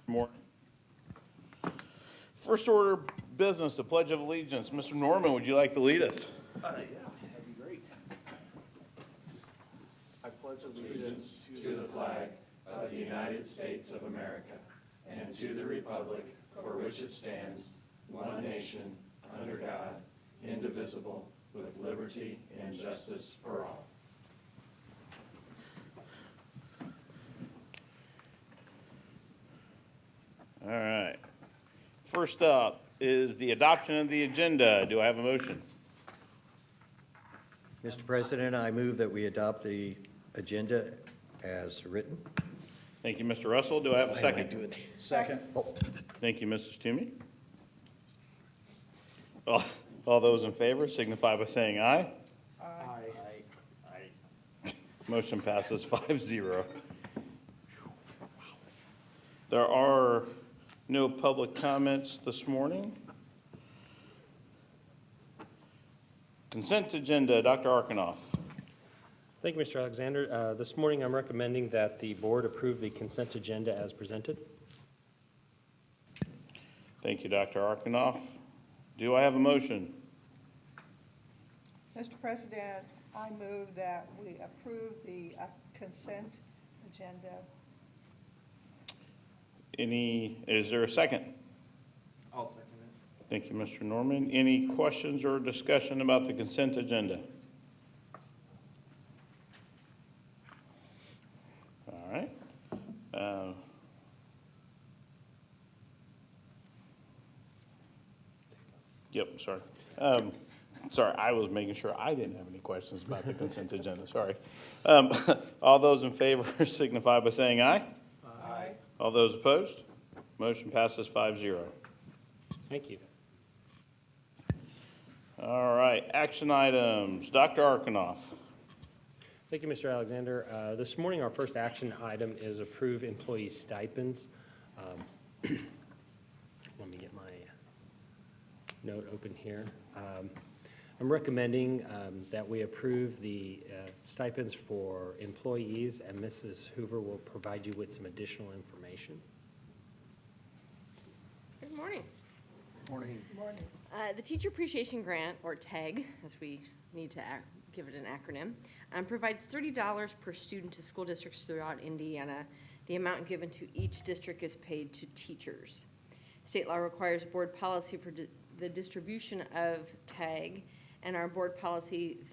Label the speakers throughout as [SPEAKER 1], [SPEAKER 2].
[SPEAKER 1] Morning. First order of business, the Pledge of Allegiance. Mr. Norman, would you like to lead us?
[SPEAKER 2] Yeah, that'd be great. I pledge allegiance
[SPEAKER 3] To the flag of the United States of America and to the republic for which it stands, one nation, under God, indivisible, with liberty and justice for all.
[SPEAKER 1] All right. First up is the adoption of the agenda. Do I have a motion?
[SPEAKER 4] Mr. President, I move that we adopt the agenda as written.
[SPEAKER 1] Thank you, Mr. Russell. Do I have a second?
[SPEAKER 4] Second.
[SPEAKER 1] Thank you, Mrs. Toomey. All those in favor signify by saying aye.
[SPEAKER 2] Aye.
[SPEAKER 1] Motion passes 5-0. There are no public comments this morning. Consent agenda, Dr. Arkanoff.
[SPEAKER 5] Thank you, Mr. Alexander. This morning, I'm recommending that the board approve the consent agenda as presented.
[SPEAKER 1] Thank you, Dr. Arkanoff. Do I have a motion?
[SPEAKER 6] Mr. President, I move that we approve the consent agenda.
[SPEAKER 1] Is there a second?
[SPEAKER 2] I'll second it.
[SPEAKER 1] Thank you, Mr. Norman. Any questions or discussion about the consent agenda? All right. Yep, sorry. Sorry, I was making sure I didn't have any questions about the consent agenda, sorry. All those in favor signify by saying aye.
[SPEAKER 6] Aye.
[SPEAKER 1] All those opposed? Motion passes 5-0.
[SPEAKER 5] Thank you.
[SPEAKER 1] All right, action items. Dr. Arkanoff.
[SPEAKER 5] Thank you, Mr. Alexander. This morning, our first action item is approve employee stipends. Let me get my note open here. I'm recommending that we approve the stipends for employees, and Mrs. Hoover will provide you with some additional information.
[SPEAKER 7] Good morning.
[SPEAKER 2] Morning.
[SPEAKER 6] Morning.
[SPEAKER 7] The Teacher Appreciation Grant, or TAG, as we need to give it an acronym, provides $30 per student to school districts throughout Indiana. The amount given to each district is paid to teachers. State law requires board policy for the distribution of TAG, and our board policy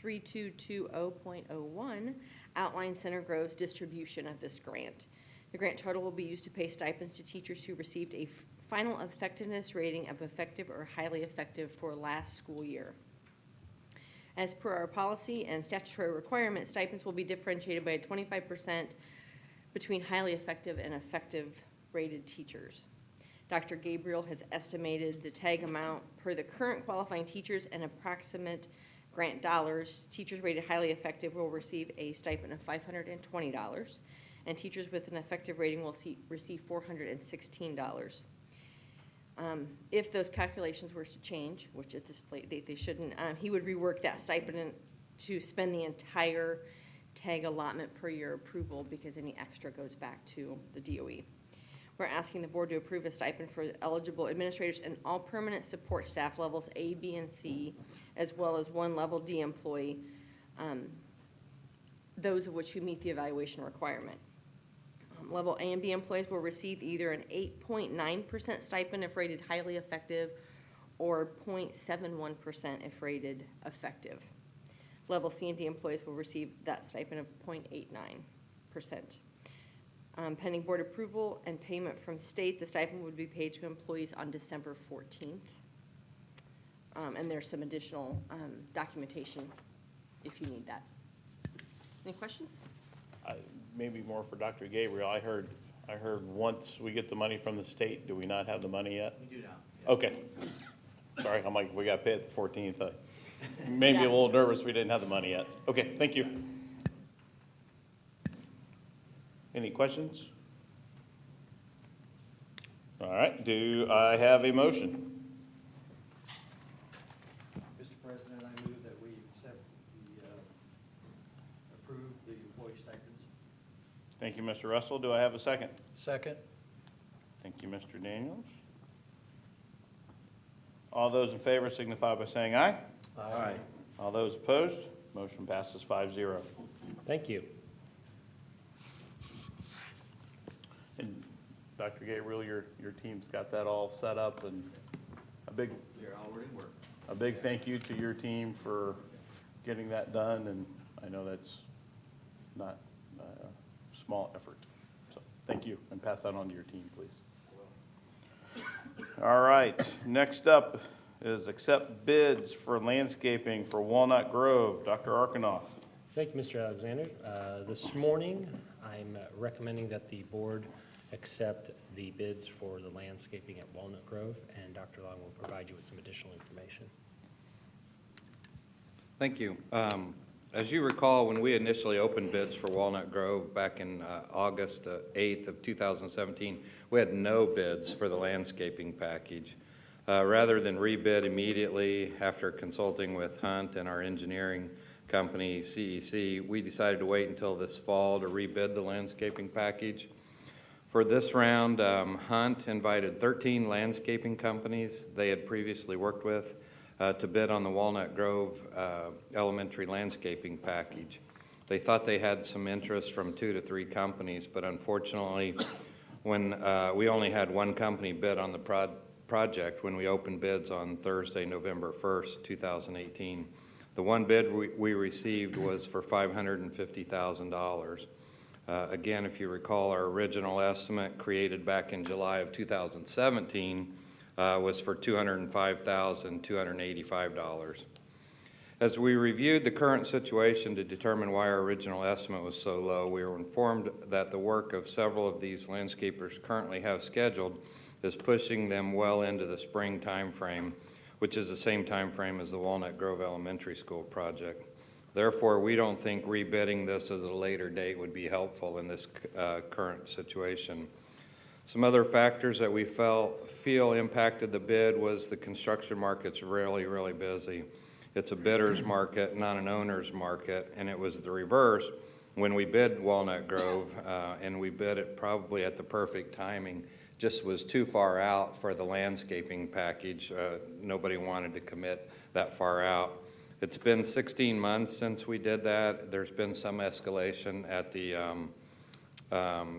[SPEAKER 7] 3220.01 outlines Center Grove's distribution of this grant. The grant total will be used to pay stipends to teachers who received a final effectiveness rating of effective or highly effective for last school year. As per our policy and statutory requirement, stipends will be differentiated by 25% between highly effective and effective rated teachers. Dr. Gabriel has estimated the TAG amount per the current qualifying teachers and approximate grant dollars. Teachers rated highly effective will receive a stipend of $520, and teachers with an effective rating will receive $416. If those calculations were to change, which at this late date they shouldn't, he would rework that stipend to spend the entire TAG allotment per year approval, because any extra goes back to the DOE. We're asking the board to approve a stipend for eligible administrators and all permanent support staff levels A, B, and C, as well as one level D employee, those of which who meet the evaluation requirement. Level A and B employees will receive either an 8.9% stipend if rated highly effective, or 0.71% if rated effective. Level C and D employees will receive that stipend of 0.89%. Pending board approval and payment from state, the stipend would be paid to employees on December 14th. And there's some additional documentation if you need that. Any questions?
[SPEAKER 1] Maybe more for Dr. Gabriel. I heard once we get the money from the state, do we not have the money yet?
[SPEAKER 2] We do now.
[SPEAKER 1] Okay. Sorry, I'm like, we got to pay it the 14th. Made me a little nervous we didn't have the money yet. Okay, thank you. Any questions? All right, do I have a motion?
[SPEAKER 4] Mr. President, I move that we accept approve the employee stipends.
[SPEAKER 1] Thank you, Mr. Russell. Do I have a second?
[SPEAKER 4] Second.
[SPEAKER 1] Thank you, Mr. Daniels. All those in favor signify by saying aye.
[SPEAKER 2] Aye.
[SPEAKER 1] All those opposed, motion passes 5-0.
[SPEAKER 5] Thank you.
[SPEAKER 1] And Dr. Gabriel, your team's got that all set up, and
[SPEAKER 3] They're already working.
[SPEAKER 1] a big thank you to your team for getting that done, and I know that's not a small effort. So thank you, and pass that on to your team, please. All right, next up is accept bids for landscaping for Walnut Grove. Dr. Arkanoff.
[SPEAKER 5] Thank you, Mr. Alexander. This morning, I'm recommending that the board accept the bids for the landscaping at Walnut Grove, and Dr. Long will provide you with some additional information.
[SPEAKER 8] Thank you. As you recall, when we initially opened bids for Walnut Grove back in August 8th of 2017, we had no bids for the landscaping package. Rather than rebid immediately after consulting with Hunt and our engineering company, CEC, we decided to wait until this fall to rebid the landscaping package. For this round, Hunt invited 13 landscaping companies they had previously worked with to bid on the Walnut Grove elementary landscaping package. They thought they had some interest from 2 to 3 companies, but unfortunately, when we only had one company bid on the project when we opened bids on Thursday, November 1st, 2018. The one bid we received was for $550,000. Again, if you recall, our original estimate created back in July of 2017 was for $205,285. As we reviewed the current situation to determine why our original estimate was so low, we were informed that the work of several of these landscapers currently have scheduled is pushing them well into the spring timeframe, which is the same timeframe as the Walnut Grove Elementary School project. Therefore, we don't think rebidding this as a later date would be helpful in this current situation. Some other factors that we feel impacted the bid was the construction market's really busy. It's a bidder's market, not an owner's market, and it was the reverse when we bid Walnut Grove, and we bid it probably at the perfect timing. Just was too far out for the landscaping package. Nobody wanted to commit that far out. It's been 16 months since we did that. There's been some escalation at the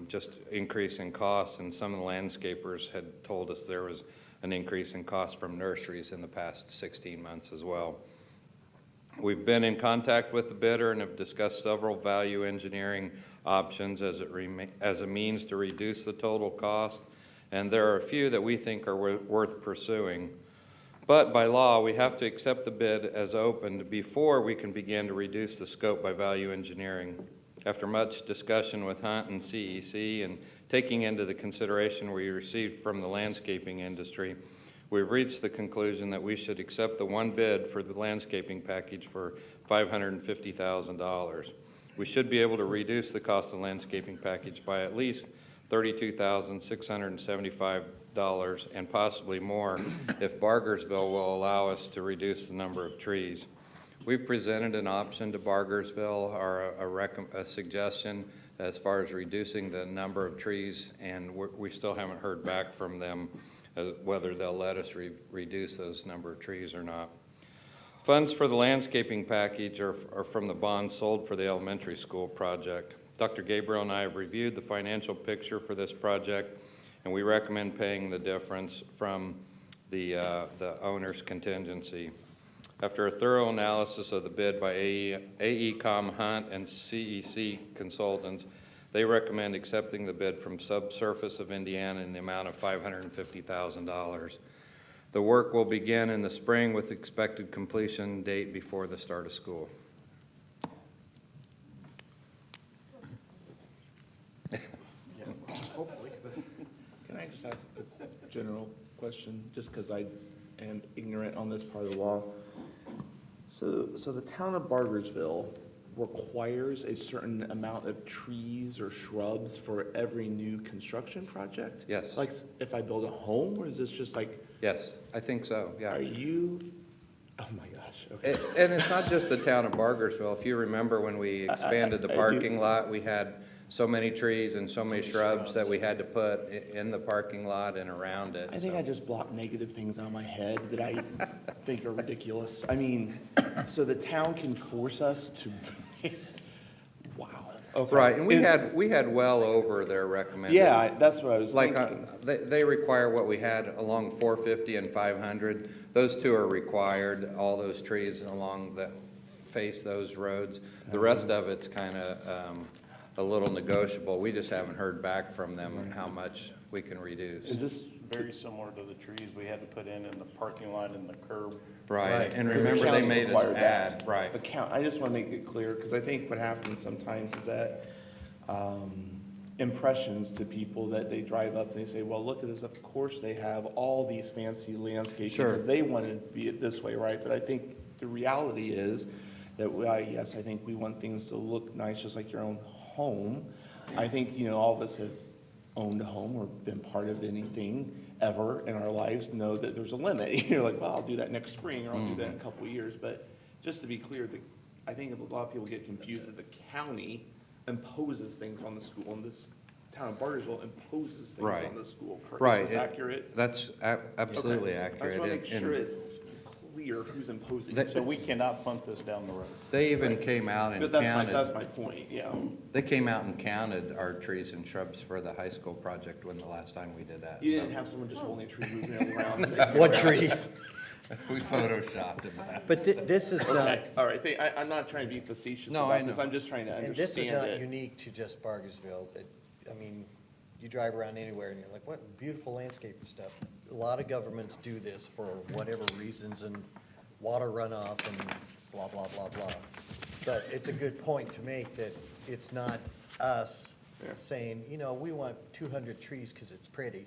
[SPEAKER 8] just increase in costs, and some of the landscapers had told us there was an increase in cost from nurseries in the past 16 months as well. We've been in contact with the bidder and have discussed several value engineering options as a means to reduce the total cost, and there are a few that we think are worth pursuing. But by law, we have to accept the bid as opened before we can begin to reduce the scope by value engineering. After much discussion with Hunt and CEC and taking into the consideration we received from the landscaping industry, we've reached the conclusion that we should accept the one bid for the landscaping package for $550,000. We should be able to reduce the cost of the landscaping package by at least $32,675 and possibly more if Bargersville will allow us to reduce the number of trees. We've presented an option to Bargersville, or a suggestion as far as reducing the number of trees, and we still haven't heard back from them whether they'll let us reduce those number of trees or not. Funds for the landscaping package are from the bonds sold for the elementary school project. Dr. Gabriel and I have reviewed the financial picture for this project, and we recommend paying the difference from the owner's contingency. After a thorough analysis of the bid by AECom Hunt and CEC Consultants, they recommend accepting the bid from Subsurface of Indiana in the amount of $550,000. The work will begin in the spring with expected completion date before the start of school.
[SPEAKER 2] Hopefully.
[SPEAKER 9] Can I just ask a general question, just because I am ignorant on this part of the law? So the town of Bargersville requires a certain amount of trees or shrubs for every new construction project?
[SPEAKER 8] Yes.
[SPEAKER 9] Like if I build a home, or is this just like,
[SPEAKER 8] Yes, I think so, yeah.
[SPEAKER 9] are you, oh my gosh, okay.
[SPEAKER 8] And it's not just the town of Bargersville. If you remember when we expanded the
[SPEAKER 9] I do.
[SPEAKER 8] parking lot, we had so many trees and so many shrubs that we had to put in the parking lot and around it.
[SPEAKER 9] I think
[SPEAKER 8] so.
[SPEAKER 9] I just blocked negative things out of my head that I think are ridiculous. I mean, so the town can force us to, wow. Okay.
[SPEAKER 8] Right, and
[SPEAKER 9] Is-
[SPEAKER 8] we had well over their recommended.
[SPEAKER 9] Yeah, that's what I was
[SPEAKER 8] Like,
[SPEAKER 9] thinking.
[SPEAKER 8] they require what we had along 450 and 500. Those two are required, all those trees along that face those roads. The rest of it's kind of a little negotiable. We just haven't heard back from them on how much we can reduce.
[SPEAKER 9] Is this,
[SPEAKER 1] Very similar to the trees we had to put in the parking lot and the curb.
[SPEAKER 8] Right, and
[SPEAKER 9] because the
[SPEAKER 8] remember, they
[SPEAKER 9] county
[SPEAKER 8] made us
[SPEAKER 9] required that.
[SPEAKER 8] add, right.
[SPEAKER 9] The count, I just want to make it clear, because I think what happens sometimes is that impressions to people that they drive up and they say, well, look at this, of course they have all these fancy landscaping
[SPEAKER 8] Sure.
[SPEAKER 9] because they want to be it this way, right? But I think the reality is that, yes, I think we want things to look nice, just like your own home. I think, all of us have owned a home or been part of anything ever in our lives know that there's a limit. You're like, well, I'll do that next spring, or I'll do that in a couple of years. But just to be clear, I think a lot of people get confused that the county imposes things on the school, and this town of Bargersville imposes things
[SPEAKER 8] Right.
[SPEAKER 9] on the school.
[SPEAKER 8] Right.
[SPEAKER 9] Is this accurate?
[SPEAKER 8] That's absolutely
[SPEAKER 9] Okay. I
[SPEAKER 8] accurate.
[SPEAKER 9] just want to make
[SPEAKER 8] and-
[SPEAKER 9] sure it's clear who's imposing
[SPEAKER 8] That-
[SPEAKER 9] it.
[SPEAKER 1] So we cannot punt this down the road.
[SPEAKER 8] They even came out and
[SPEAKER 9] But that's
[SPEAKER 8] counted,
[SPEAKER 9] my point, yeah.
[SPEAKER 8] they came out and counted our trees and shrubs for the high school project when the last time we did that.
[SPEAKER 9] You
[SPEAKER 8] so.
[SPEAKER 9] didn't have someone just holding a tree moving it around. and saying,
[SPEAKER 4] What tree?
[SPEAKER 8] We photoshopped it.
[SPEAKER 4] But this is not,
[SPEAKER 9] Okay, all right, I'm not trying to be facetious
[SPEAKER 8] No, I
[SPEAKER 9] about this,
[SPEAKER 8] know.
[SPEAKER 9] I'm just trying to
[SPEAKER 4] and this is
[SPEAKER 9] understand
[SPEAKER 4] not
[SPEAKER 9] it.
[SPEAKER 4] unique to just Bargersville. I mean, you drive around anywhere and you're like, what beautiful landscape and stuff. A lot of governments do this for whatever reasons and water runoff and blah, blah, blah, blah. But it's a good point to make that it's not us
[SPEAKER 9] Yeah.
[SPEAKER 4] saying, we want 200 trees because it's pretty.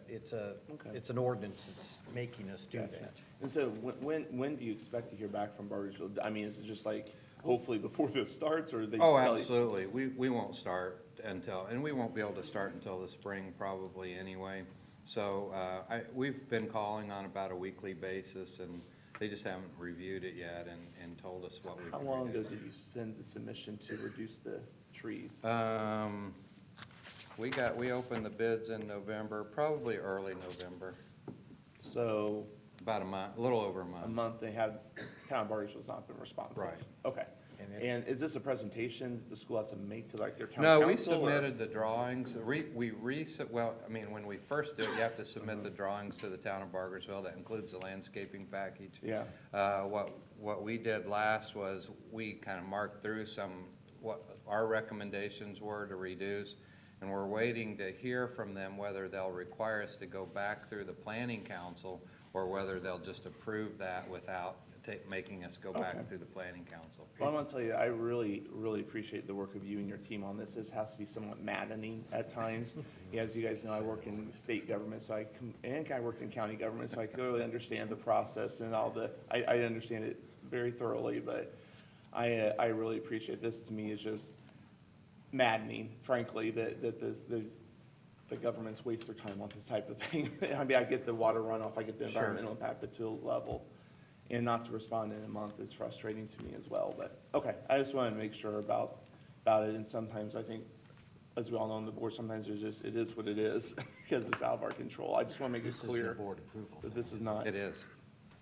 [SPEAKER 4] It's
[SPEAKER 9] Okay.
[SPEAKER 4] it's an ordinance that's making us do
[SPEAKER 9] Gotcha.
[SPEAKER 4] that.
[SPEAKER 9] And so when do you expect to hear back from Bargersville? I mean, is it just like, hopefully before this starts, or they
[SPEAKER 8] Oh,
[SPEAKER 9] tell you?
[SPEAKER 8] absolutely. We won't start until, and we won't be able to start until the spring probably anyway. So we've been calling on about a weekly basis, and they just haven't reviewed it yet and told us what we
[SPEAKER 9] How
[SPEAKER 8] can
[SPEAKER 9] long ago
[SPEAKER 8] reduce.
[SPEAKER 9] did you send the submission to reduce the trees?
[SPEAKER 8] We opened the bids in November, probably early November,
[SPEAKER 9] So
[SPEAKER 8] about a month, a little over a
[SPEAKER 9] a
[SPEAKER 8] month.
[SPEAKER 9] month, they have, town of Bargersville's not been responsive?
[SPEAKER 8] Right.
[SPEAKER 9] Okay.
[SPEAKER 4] And it's-
[SPEAKER 9] And is this a presentation the school has to make to like their town council?
[SPEAKER 8] No, we
[SPEAKER 9] or-
[SPEAKER 8] submitted the drawings. When we first do it, you have to submit the drawings to the town of Bargersville. That includes the landscaping package.
[SPEAKER 9] Yeah.
[SPEAKER 8] What we did last was we kind of marked through what our recommendations were to reduce, and we're waiting to hear from them whether they'll require us to go back through the planning council or whether they'll just approve that without making us go back
[SPEAKER 9] Okay.
[SPEAKER 8] through the planning council.
[SPEAKER 9] Well, I want to tell you, I really, really appreciate the work of you and your team on this. This has to be somewhat maddening at times. As you guys know, I work in state government, and I worked in county government, so I clearly understand the process and I understand it very thoroughly, but I really appreciate this. To me, is just maddening, frankly, that the governments waste their time on this type of thing. I mean, I get the water runoff, I get the
[SPEAKER 8] Sure.
[SPEAKER 9] environmental impact, but to a level. And not to respond in a month is frustrating to me as well, but, okay, I just wanted to make sure about it, and sometimes I think, as we all know on the board, sometimes it is what it is, because it's out of our control. I just want to make it
[SPEAKER 4] This is
[SPEAKER 9] clear
[SPEAKER 4] the board approval.
[SPEAKER 9] that this is not.
[SPEAKER 8] It is.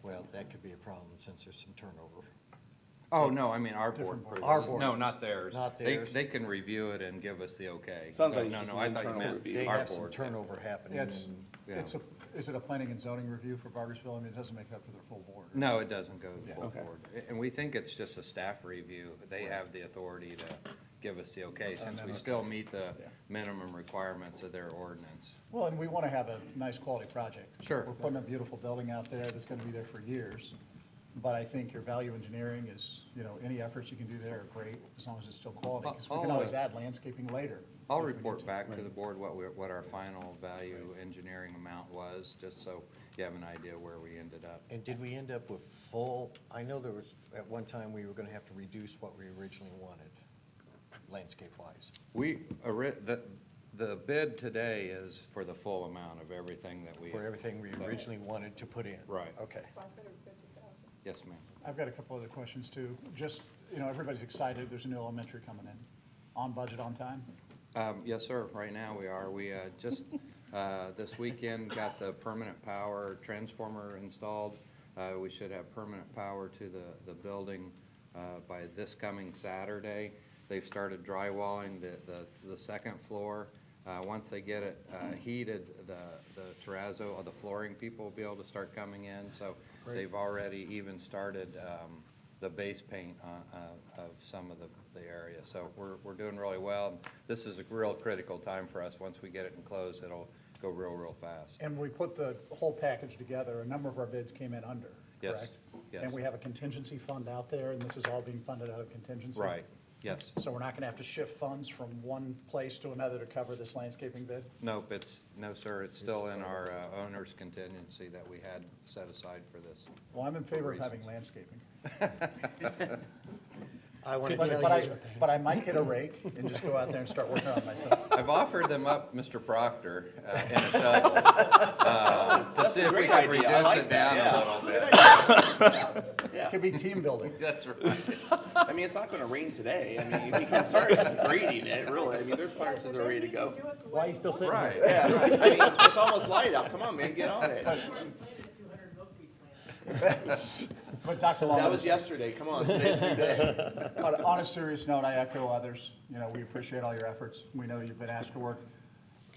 [SPEAKER 4] Well, that could be a problem since there's some turnover.
[SPEAKER 8] Oh, no, I mean, our board approval.
[SPEAKER 4] Our board.
[SPEAKER 8] No, not theirs.
[SPEAKER 4] Not
[SPEAKER 8] They-
[SPEAKER 4] theirs.
[SPEAKER 8] They can review it and give us the okay.
[SPEAKER 9] Sounds like
[SPEAKER 8] No,
[SPEAKER 9] it's just
[SPEAKER 8] no,
[SPEAKER 9] an
[SPEAKER 8] I thought you
[SPEAKER 9] internal
[SPEAKER 8] meant
[SPEAKER 9] review.
[SPEAKER 4] They
[SPEAKER 8] our
[SPEAKER 4] have some
[SPEAKER 8] board.
[SPEAKER 4] turnover happening.
[SPEAKER 10] It's,
[SPEAKER 4] and-
[SPEAKER 8] Yeah.
[SPEAKER 10] is it a planning and zoning review for Bargersville? I mean, it doesn't make it up to their full board.
[SPEAKER 8] No, it doesn't go to the
[SPEAKER 10] Yeah.
[SPEAKER 8] full
[SPEAKER 9] Okay.
[SPEAKER 8] board. And we think it's just a staff review. They have the authority to give us the okay, since we still meet the minimum requirements of their ordinance.
[SPEAKER 10] Well, and we want to have a nice quality project.
[SPEAKER 8] Sure.
[SPEAKER 10] We're putting a beautiful building out there that's going to be there for years. But I think your value engineering is, any efforts you can do there are great, as long as it's still quality. Because we can
[SPEAKER 8] I'll,
[SPEAKER 10] always add landscaping later.
[SPEAKER 8] I'll
[SPEAKER 10] if we need
[SPEAKER 8] report
[SPEAKER 10] to.
[SPEAKER 8] back to the board what our final value engineering amount was, just so you have an idea where we ended up.
[SPEAKER 4] And did we end up with full, I know there was, at one time, we were gonna have to reduce what we originally wanted, landscape-wise.
[SPEAKER 8] The bid today is for the full amount of everything that we.
[SPEAKER 4] For everything we originally wanted to put in.
[SPEAKER 8] Right.
[SPEAKER 4] Okay.
[SPEAKER 8] Yes, ma'am.
[SPEAKER 10] I've got a couple other questions too. Just, everybody's excited, there's a new elementary coming in. on budget, on time?
[SPEAKER 8] Yes, sir, right now we are. We just this weekend got the permanent power transformer installed. We should have permanent power to the building by this coming Saturday. They've started drywalling the second floor. Once they get it heated, the terrazzo or the flooring people will be able to start coming in. So they've already even started the base paint of some of the area. So we're doing really well. This is a real critical time for us. Once we get it enclosed, it'll go real fast.
[SPEAKER 10] And we put the whole package together, a number of our bids came in under,
[SPEAKER 8] Yes,
[SPEAKER 10] correct?
[SPEAKER 8] yes.
[SPEAKER 10] And we have a contingency fund out there, and this is all being funded out of contingency?
[SPEAKER 8] Right, yes.
[SPEAKER 10] So we're not gonna have to shift funds from one place to another to cover this landscaping bid?
[SPEAKER 8] Nope, no, sir, it's still in our owner's contingency that we had set aside for this.
[SPEAKER 10] Well, I'm in favor of having landscaping.
[SPEAKER 4] I want to
[SPEAKER 10] But
[SPEAKER 4] tell you,
[SPEAKER 10] but I might get a rake and just go out there and start working on it myself.
[SPEAKER 8] I've offered them up, Mr. Proctor, in a shovel, to see if we
[SPEAKER 2] great
[SPEAKER 8] could
[SPEAKER 2] idea. I
[SPEAKER 8] reduce
[SPEAKER 2] like
[SPEAKER 8] it
[SPEAKER 2] that,
[SPEAKER 8] down a little bit.
[SPEAKER 10] It could be team building.
[SPEAKER 8] That's right.
[SPEAKER 2] I mean, it's not gonna rain today. I mean, you can start grading it, really. I mean, there's parts that are ready to go.
[SPEAKER 5] Why are you still sitting
[SPEAKER 8] Right.
[SPEAKER 5] here?
[SPEAKER 2] Yeah, right. I mean, it's almost light out. Come on, man, get on it.
[SPEAKER 10] But Dr.
[SPEAKER 2] That
[SPEAKER 10] Long,
[SPEAKER 2] was yesterday. Come on, today's a new day.
[SPEAKER 10] on a serious note, I echo others. You know, we appreciate all your efforts. We know you've been asked to work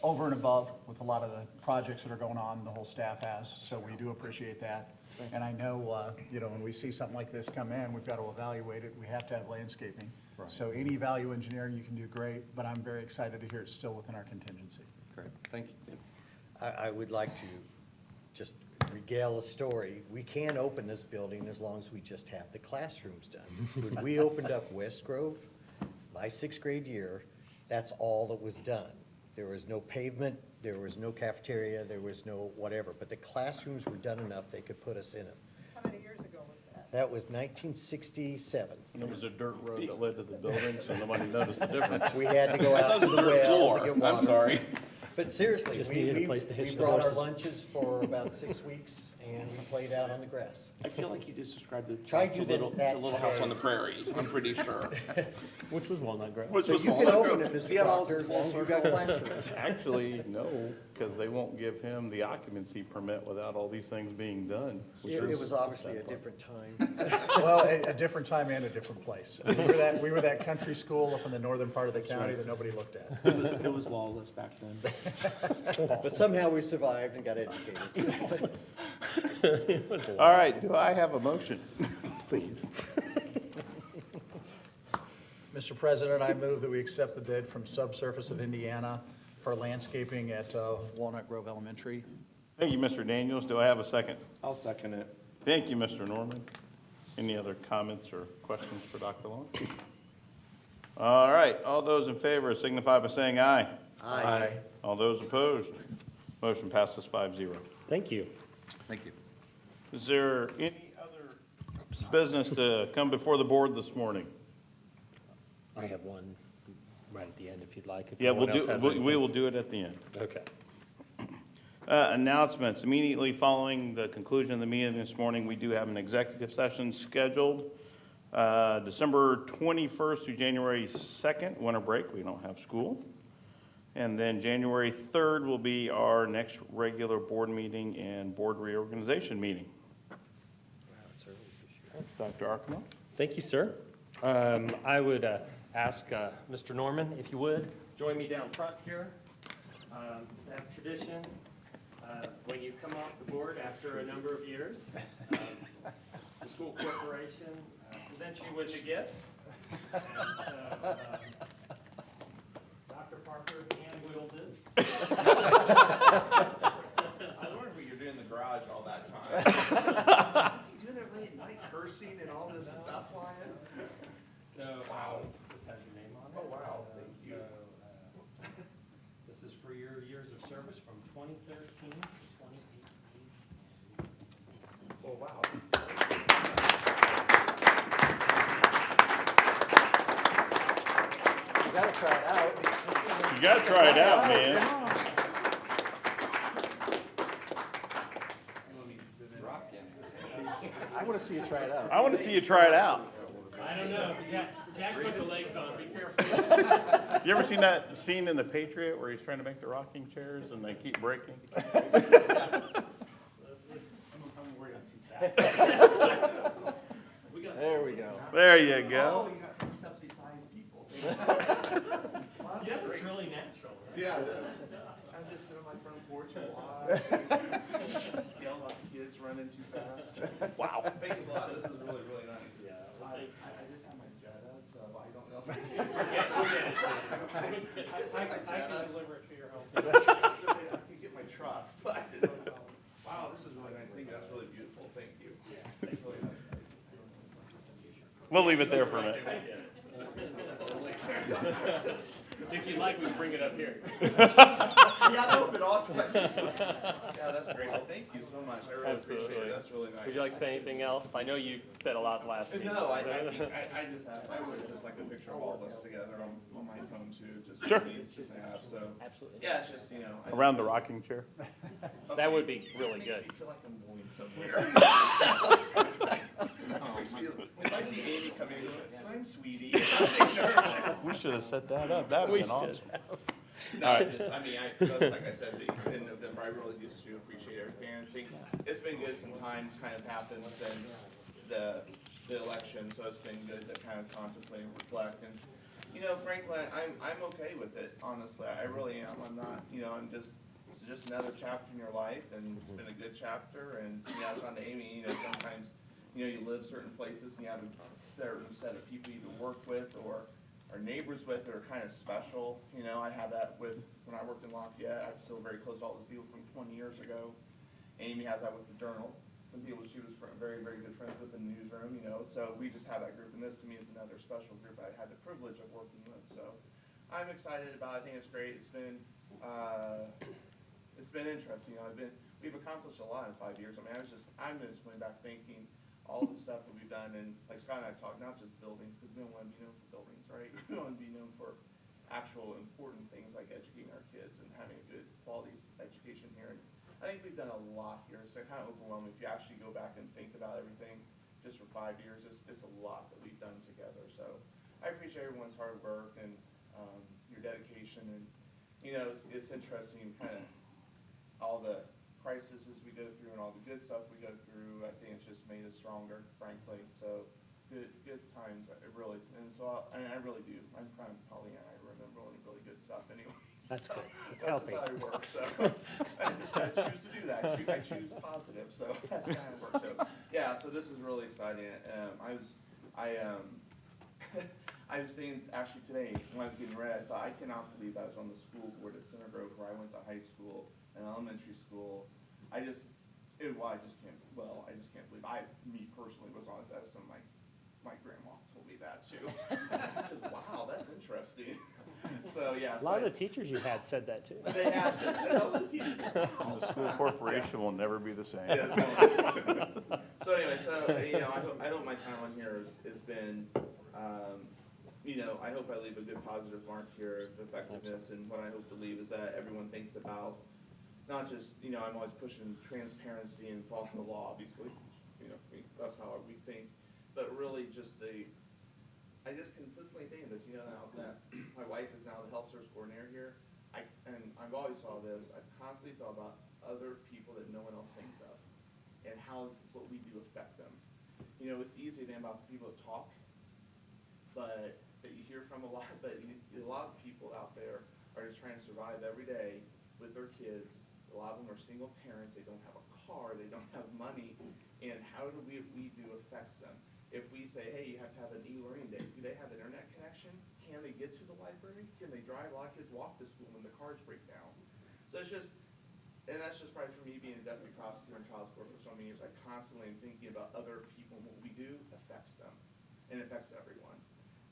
[SPEAKER 10] over and above with a lot of the projects that are going on, the whole staff has, so we do appreciate that. And I know, you know, when we see something like this come in, we've got to evaluate it. We have to have landscaping. So any value engineering you can do, great, but I'm very excited to hear it's still within our contingency.
[SPEAKER 8] Great, thank you.
[SPEAKER 4] I would like to just regale a story. We can open this building as long as we just have the classrooms done. When we opened up West Grove, my sixth grade year, that's all that was done. There was no pavement, there was no cafeteria, there was no whatever, but the classrooms were done enough they could put us in them.
[SPEAKER 6] How many years ago was that?
[SPEAKER 4] That was 1967.
[SPEAKER 1] There was a dirt road that led to the building, so nobody noticed the difference.
[SPEAKER 4] We had to go out to the well to get water.
[SPEAKER 2] I'm sorry.
[SPEAKER 4] But seriously,
[SPEAKER 5] Just
[SPEAKER 4] we,
[SPEAKER 5] needed a
[SPEAKER 4] we,
[SPEAKER 5] place to hitch
[SPEAKER 4] we
[SPEAKER 5] the
[SPEAKER 4] brought our
[SPEAKER 5] horses.
[SPEAKER 4] lunches for about 6 weeks and we played out on the grass.
[SPEAKER 2] I feel like you just described the
[SPEAKER 4] Tried to
[SPEAKER 2] little,
[SPEAKER 4] that
[SPEAKER 2] the little house on the prairie. I'm pretty sure.
[SPEAKER 5] Which was Walnut Grove.
[SPEAKER 2] Which
[SPEAKER 4] So
[SPEAKER 2] was
[SPEAKER 4] you can
[SPEAKER 2] Walnut
[SPEAKER 4] open
[SPEAKER 2] Grove.
[SPEAKER 4] it,
[SPEAKER 2] See
[SPEAKER 4] Mr.
[SPEAKER 2] how all
[SPEAKER 4] Proctor, as
[SPEAKER 2] full
[SPEAKER 4] long as you've got classrooms.
[SPEAKER 1] Actually, no, because they won't give him the occupancy permit without all these things being done.
[SPEAKER 4] It was obviously a different time.
[SPEAKER 10] Well, a different time and a different place. We were that country school up in the northern part of the county that nobody looked at.
[SPEAKER 2] It was lawless back then.
[SPEAKER 4] But somehow we survived and got educated.
[SPEAKER 1] All right, do I have a motion? Please.
[SPEAKER 10] Mr. President, I move that we accept the bid from Subsurface of Indiana for landscaping at Walnut Grove Elementary.
[SPEAKER 1] Thank you, Mr. Daniels. Do I have a second?
[SPEAKER 2] I'll second it.
[SPEAKER 1] Thank you, Mr. Norman. Any other comments or questions for Dr. Long? All right, all those in favor signify by saying aye.
[SPEAKER 4] Aye.
[SPEAKER 1] All those opposed? Motion passes 5-0.
[SPEAKER 5] Thank you.
[SPEAKER 8] Thank you.
[SPEAKER 1] Is there any other business to come before the board this morning?
[SPEAKER 5] I have one right at the end if you'd like. if
[SPEAKER 1] Yeah,
[SPEAKER 5] no one else has
[SPEAKER 1] we
[SPEAKER 5] anything.
[SPEAKER 1] will do it at the end.
[SPEAKER 5] Okay.
[SPEAKER 1] Announcements. Immediately following the conclusion of the meeting this morning, we do have an executive session scheduled. December 21st through January 2nd, winter break, we don't have school. And then January 3rd will be our next regular board meeting and board reorganization meeting. Dr. Arkema?
[SPEAKER 5] Thank you, sir. I would ask Mr. Norman, if you would, join me down front here. As tradition, when you come off the board after a number of years, the school corporation presents you with the gifts. Dr. Parker hand-whittled this.
[SPEAKER 2] I wondered what you're doing in the garage all that time. Is he doing that late at night, cursing and all this stuff flying?
[SPEAKER 5] So, this has your name on it.
[SPEAKER 2] Oh, wow, thank you.
[SPEAKER 5] So, this is for your years of service from 2013 to 2018.
[SPEAKER 2] Oh, wow.
[SPEAKER 10] You gotta try it out.
[SPEAKER 1] You gotta try it out, man.
[SPEAKER 10] I wanna see you try it out.
[SPEAKER 1] I want to see you try it out.
[SPEAKER 5] I don't know, Jack put the legs on, be careful.
[SPEAKER 1] You ever seen that scene in The Patriot where he's trying to make the rocking chairs and they keep breaking?
[SPEAKER 9] There we go.
[SPEAKER 1] There you go.
[SPEAKER 2] you got subsidized people.
[SPEAKER 5] Yeah, it's really natural, right?
[SPEAKER 2] Yeah, it is. I'm just sitting on my front porch and watch. Yell about the kids running too fast.
[SPEAKER 1] Wow.
[SPEAKER 2] Thanks a lot, this is really, really nice.
[SPEAKER 5] Yeah, well,
[SPEAKER 2] I
[SPEAKER 5] thank-
[SPEAKER 2] just have my Jetta, so I don't know if I
[SPEAKER 5] We'll get it to you.
[SPEAKER 2] I just have my
[SPEAKER 5] I can
[SPEAKER 2] Jetta.
[SPEAKER 5] deliver it to your home.
[SPEAKER 2] I could get my truck, but I didn't know. Wow, this is really nice. I think that's really beautiful. Thank you. It's really nice.
[SPEAKER 1] We'll leave it there for a minute.
[SPEAKER 5] If you'd like, we can bring it up here.
[SPEAKER 2] Yeah, that would've been awesome. Yeah, that's great. Well, thank you so much. I really appreciate
[SPEAKER 11] Absolutely.
[SPEAKER 2] it. That's really nice.
[SPEAKER 11] Would you like to say anything else? I know you said a lot last week.
[SPEAKER 2] No, I think, I just have, I would just like a picture of all of us together on my phone too, just.
[SPEAKER 1] Sure.
[SPEAKER 2] Just to have, so.
[SPEAKER 11] Absolutely.
[SPEAKER 2] Yeah, it's just, you know.
[SPEAKER 1] Around the rocking chair.
[SPEAKER 11] That would be really
[SPEAKER 2] It
[SPEAKER 11] good.
[SPEAKER 2] makes me feel like I'm going somewhere. If I see Amy come in, it's time, sweetie. I'm nervous.
[SPEAKER 1] We should have set that up. That
[SPEAKER 11] We
[SPEAKER 1] would have been
[SPEAKER 11] should.
[SPEAKER 1] awesome.
[SPEAKER 2] No, I mean, like I said, in November, I really just do appreciate everything. I think it's been good, some times kind of happened since the election, so it's been good to kind of contemplate and reflect. And, you know, frankly, I'm okay with it, honestly. I really am. I'm not, you know, it's just another chapter in your life, and it's been a good chapter. And, you know, I was on to Amy, you know, sometimes, you know, you live certain places and you have a certain set of people you can work with or are neighbors with that are kind of special. You know, I had that with, when I worked in Lafayette, I'm still very close to all those people from 20 years ago. Amy has that with the Journal. Some people she was very, very good friends with in the newsroom, you know, so we just have that group, and this to me is another special group I had the privilege of working with, so I'm excited about it. I think it's great. It's been interesting, you know, we've accomplished a lot in 5 years. I mean, I'm just going back thinking all the stuff that we've done, and like Scott and I talked, not just buildings, because we don't want to be known for buildings, right? We want to be known for actual important things like educating our kids and having a good quality education here. And I think we've done a lot here. It's kind of overwhelming if you actually go back and think about everything just for 5 years. It's a lot that we've done together. So I appreciate everyone's hard work and your dedication. And, you know, it's interesting kind of all the crises we go through and all the good stuff we go through. I think it's just made us stronger, frankly. So good times, it really. And so I really do. I'm kind of Pollyanna. I remember only really good stuff anyway.
[SPEAKER 11] That's
[SPEAKER 2] so
[SPEAKER 11] good. It's
[SPEAKER 2] that's
[SPEAKER 11] healthy.
[SPEAKER 2] just how I work. So I choose to do that. I choose positive. So that's kind of work. So yeah. So this is really exciting. I was saying actually today when I was getting ready, I thought I cannot believe I was on the school board at Center Grove where I went to high school and elementary school. I just can't believe. Me personally was on as some of my grandma told me that too. Just, wow, that's interesting. So yeah.
[SPEAKER 11] A lot of the teachers you had said that too.
[SPEAKER 2] They have said, oh, the teachers, wow.
[SPEAKER 1] The school corporation will never be the same.
[SPEAKER 2] Yeah. So anyway, you know, I hope my time on here has been, you know, I hope I leave a good positive mark here of effectiveness. And what I hope to leave is that everyone thinks about not just, you know, I'm always pushing transparency and following the law, obviously. You know, that's how we think. But really just I just consistently think of this, you know, now that my wife is now the health service coordinator here. And I've always saw this, I've constantly thought about other people that no one else thinks of. And how does what we do affect them? You know, it's easy to name about people that talk, but that you hear from a lot, but a lot of people out there are just trying to survive every day with their kids. A lot of them are single parents, they don't have a car, they don't have money, and how do we do affects them? If we say, hey, you have to have an e-learning day, do they have internet connection? Can they get to the library? Can they drive? A lot of kids walk to school when the cars break down. So it's just, and that's just probably for me being a deputy prosecutor in child support for so many years, I constantly am thinking about other people and what we do affects them, and affects everyone.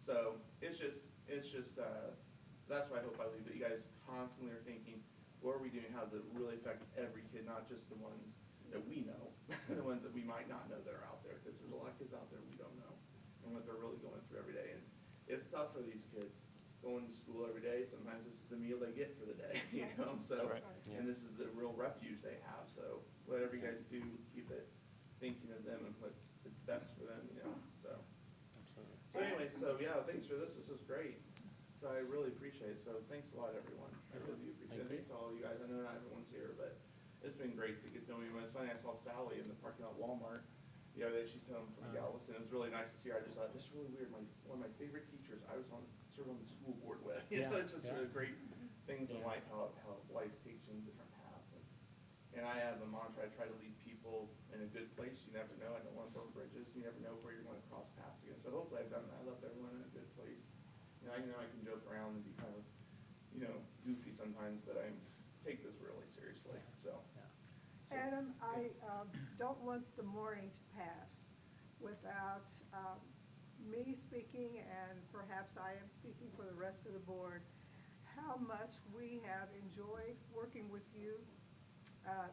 [SPEAKER 2] So it's just, that's why I hope I leave, that you guys constantly are thinking, what are we doing, how does it really affect every kid, not just the ones that we know, the ones that we might not know that are out there, because there's a lot of kids out there we don't know, and what they're really going through every day. And it's tough for these kids going to school every day. Sometimes this is the meal they get for the day, you know, so, and this is the real refuge they have. So whatever you guys do, keep it thinking of them and what is best for them, you know, so. So anyway, so yeah, thanks for this. This is great. So I really appreciate it. So thanks a lot, everyone. I really do appreciate it. Thanks to all you guys. I know not everyone's here, but it's been great to get to know you. It's funny, I saw Sally in the parking lot at Walmart the other day. She's home from Galveston. It was really nice to see her. I just thought, this is really weird. One of my favorite teachers I was served on the school board with. You know, it's just really great things in life, how life takes you in different paths. And I have a mantra, I try to lead people in a good place. You never know. I don't want to burn bridges. You never know where you're going to cross paths again. So hopefully I've done that. I left everyone in a good place. You know I can joke around and be kind of, goofy sometimes, but I take this really seriously, so.
[SPEAKER 6] Adam, I don't want the morning to pass without me speaking, and perhaps I am speaking for the rest of the board, how much we have enjoyed working with you.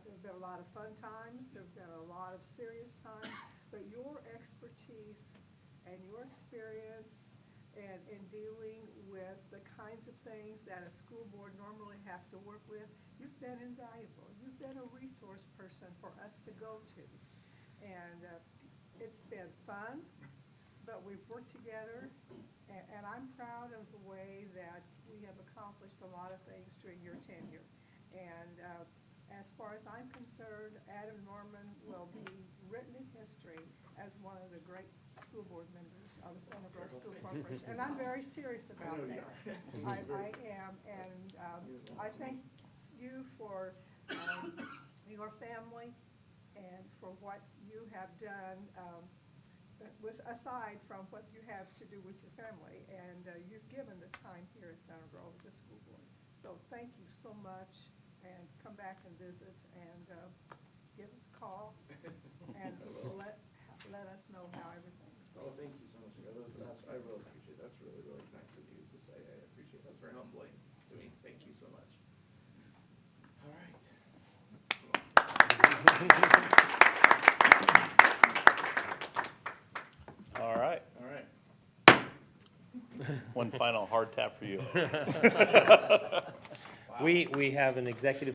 [SPEAKER 6] There've been a lot of fun times, there've been a lot of serious times, but your expertise and your experience and in dealing with the kinds of things that a school board normally has to work with, you've been invaluable. You've been a resource person for us to go to. And it's been fun, but we've worked together, and I'm proud of the way that we have accomplished a lot of things during your tenure. And as far as I'm concerned, Adam Norman will be written in history as one of the great school board members of the Center Grove School Corporation. And I'm very serious about that. I am, and I thank you for your family and for what you have done, aside from what you have to do with your family. And you've given the time here at Center Grove, the school board. So thank you so much, and come back and visit, and give us a call, and let us know how everything's
[SPEAKER 2] Well,
[SPEAKER 6] going.
[SPEAKER 2] thank you so much. I really appreciate it. That's really, really nice of you to say. I appreciate it. That's very humbling to me. Thank you so much. All right.
[SPEAKER 1] All right.
[SPEAKER 2] All right.
[SPEAKER 1] One final hard tap for you.
[SPEAKER 5] We have an executive